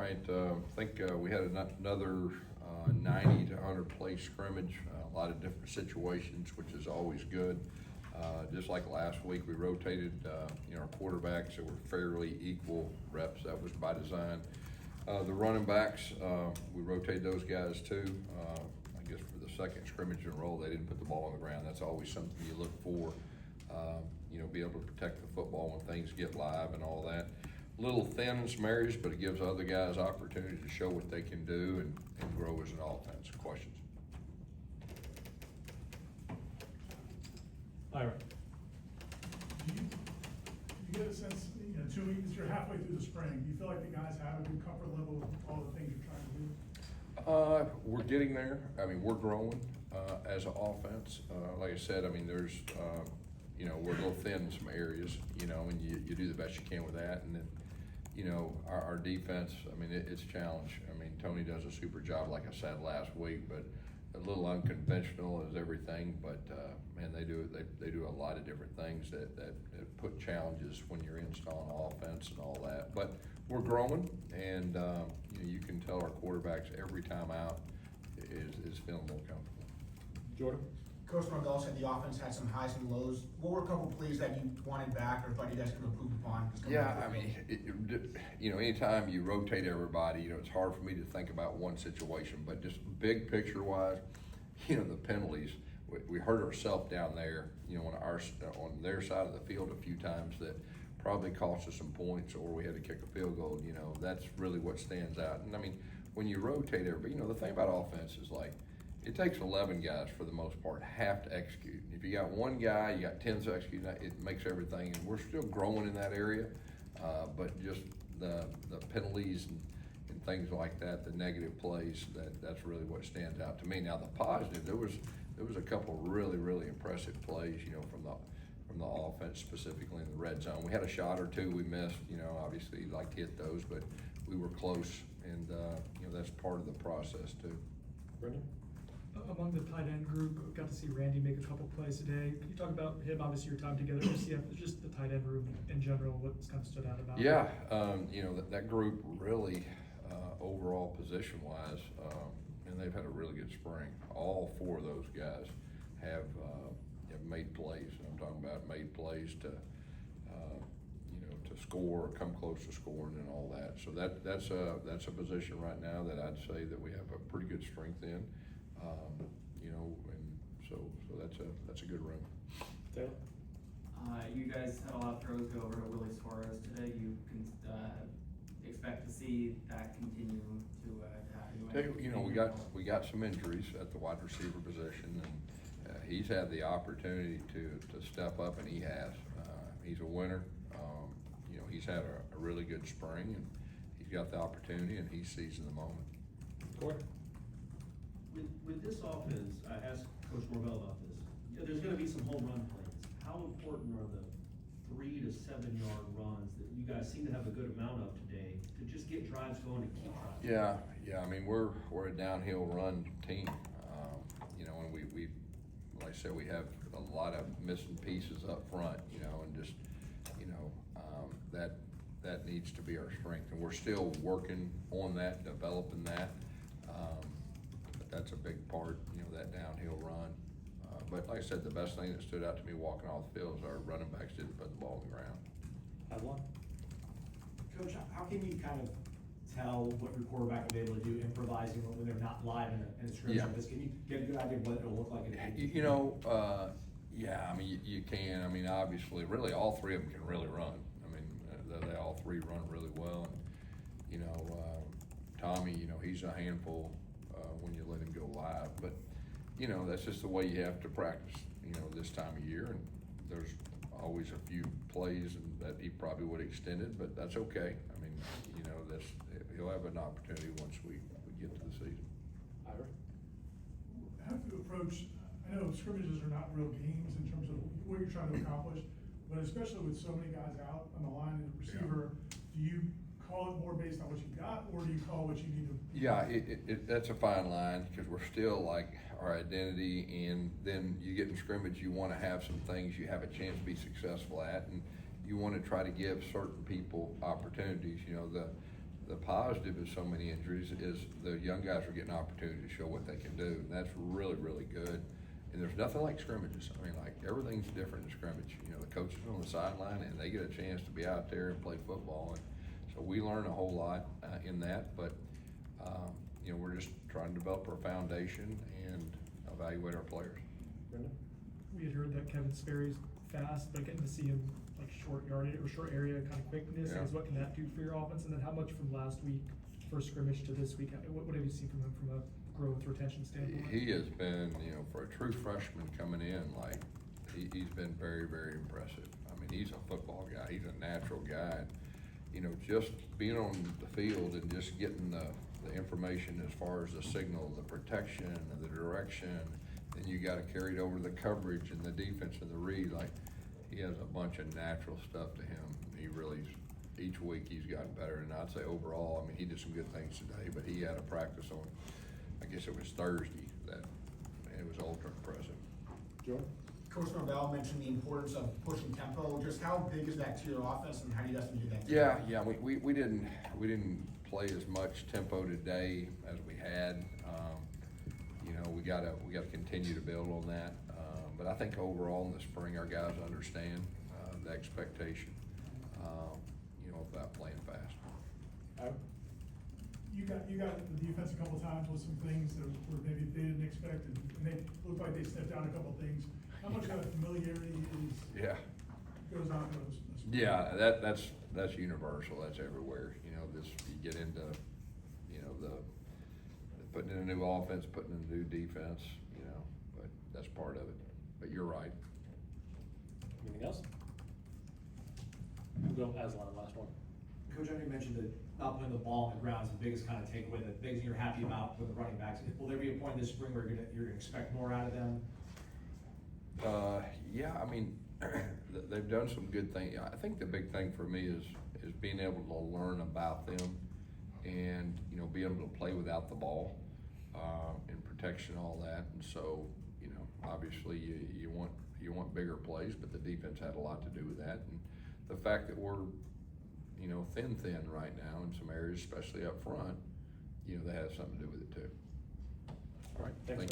right, I think we had another 90 to 100 play scrimmage, a lot of different situations, which is always good. Just like last week, we rotated, our quarterbacks that were fairly equal reps. That was by design. The running backs, we rotated those guys too. I guess for the second scrimmage in a row, they didn't put the ball on the ground. That's always something you look for. Be able to protect the football when things get live and all that. A little thin in some areas, but it gives other guys opportunity to show what they can do and grow as an offense. Questions? Ira. Do you get a sense, 2 weeks, you're halfway through the spring, do you feel like the guys have a good comfort level with all the things you're trying to do? We're getting there. I mean, we're growing as an offense. Like I said, I mean, there's, we're a little thin in some areas, and you do the best you can with that. And then, our defense, I mean, it's a challenge. I mean, Tony does a super job, like I said last week, but a little unconventional as everything. But man, they do a lot of different things that put challenges when you're installing offense and all that. But we're growing, and you can tell our quarterbacks every time out is feeling more comfortable. Jordan. Coach Margall said the offense had some highs and lows. What were a couple plays that you wanted back or thought you guys could improve upon? Yeah, I mean, anytime you rotate everybody, it's hard for me to think about one situation, but just big picture wise, the penalties, we hurt ourselves down there, on their side of the field a few times that probably cost us some points, or we had to kick a field goal. That's really what stands out. And I mean, when you rotate everybody, the thing about offense is like, it takes 11 guys for the most part have to execute. If you got one guy, you got 10 to execute, it makes everything, and we're still growing in that area, but just the penalties and things like that, the negative plays, that's really what stands out to me. Now the positive, there was a couple really, really impressive plays, from the offense, specifically in the red zone. We had a shot or two we missed, obviously you'd like to hit those, but we were close, and that's part of the process too. Brendan. Among the tight end group, got to see Randy make a couple plays today. Can you talk about him, obviously your time together at UCF, just the tight end room in general, what's kind of stood out about Yeah, that group really, overall position-wise, and they've had a really good spring. All four of those guys have made plays. I'm talking about made plays to score, or come close to scoring and all that. So that's a position right now that I'd say that we have a pretty good strength in. And so that's a good room. Taylor. You guys had a lot of throws go over to Willie Suarez today. You can expect to see that continue to happen. We got some injuries at the wide receiver position, and he's had the opportunity to step up, and he has. He's a winner. He's had a really good spring, and he's got the opportunity, and he's seizing the moment. Gordon. With this offense, I asked Coach Norvell about this. There's going to be some home run plays. How important are the 3 to 7 yard runs that you guys seem to have a good amount of today to just get drives going and keep drives going? Yeah. I mean, we're a downhill run team. And we like I said, we have a lot of missing pieces up front. And just that needs to be our strength, and we're still working on that, developing that. But that's a big part, that downhill run. But like I said, the best thing that stood out to me walking off the field is our running backs didn't put the ball on the ground. Have one. Coach, how can you kind of tell what your quarterback will be able to do improvising when they're not live in a scrimmage like this? Can you get a good idea of what it'll look like? Yeah, I mean, you can. I mean, obviously, really all three of them can really run. I mean, they all three run really well. And, Tommy, he's a handful when you let him go live. But, that's just the way you have to practice, this time of year. And there's always a few plays that he probably would have extended, but that's okay. I mean, he'll have an opportunity once we get to the season. Ira. How do you approach, I know scrimmages are not real games in terms of what you're trying to accomplish, but especially with so many guys out on the line and the receiver, do you call it more based on what you got, or do you call what you need to? Yeah, that's a fine line, because we're still like our identity, and then you get in scrimmage, you want to have some things you have a chance to be successful at, and you want to try to give certain people opportunities. the positive of so many injuries is the young guys are getting opportunity to show what they can do, and that's really, really good. And there's nothing like scrimmages. I mean, like, everything's different in scrimmage. You know, the coaches on the sideline, and they get a chance to be out there and play football. And so we learn a whole lot in that, but, you know, we're just trying to develop our foundation and evaluate our players. Brendan? We had heard that Kevin Sperry's fast, but getting to see him like short yardage or short area kind of quickness, Yeah. is what can that do for your offense? And then how much from last week for scrimmage to this week, what have you seen from him from a growth retention standpoint? He has been, you know, for a true freshman coming in, like, he's been very, very impressive. I mean, he's a football guy. He's a natural guy. You know, just being on the field and just getting the information as far as the signal, the protection, and the direction, and you got to carry it over to the coverage and the defense and the read. Like, he has a bunch of natural stuff to him. He really, each week he's gotten better. And I'd say overall, I mean, he did some good things today, but he had a practice on, I guess it was Thursday, that it was ultra impressive. Jordan? Coach Norvell mentioned the importance of pushing tempo. Just how big is that to your offense, and how do you guys do that? Yeah, we didn't play as much tempo today as we had. You know, we gotta continue to build on that. But I think overall in the spring, our guys understand the expectation, you know, about playing fast. Ira? You got the defense a couple times with some things that were maybe they didn't expect, and they looked like they stepped out a couple things. How much of that familiarity Yeah. goes on those? Yeah, that's universal. That's everywhere. You know, you get into, you know, the putting in a new offense, putting in a new defense. You know, but that's part of it. But you're right. Anything else? We'll go Aslan, last one. Coach, I know you mentioned that not putting the ball on the ground is the biggest kind of takeaway, the biggest you're happy about with the running backs. Will there be a point this spring where you're gonna expect more out of them? Yeah, I mean, they've done some good things. I think the big thing for me is being able to learn about them and, you know, be able to play without the ball, and protection, all that. And so, you know, obviously you want bigger plays, but the defense had a lot to do with that. And the fact that we're, you know, thin right now in some areas, especially up front, you know, that has something to do with it too. All right, Thanks, thank you.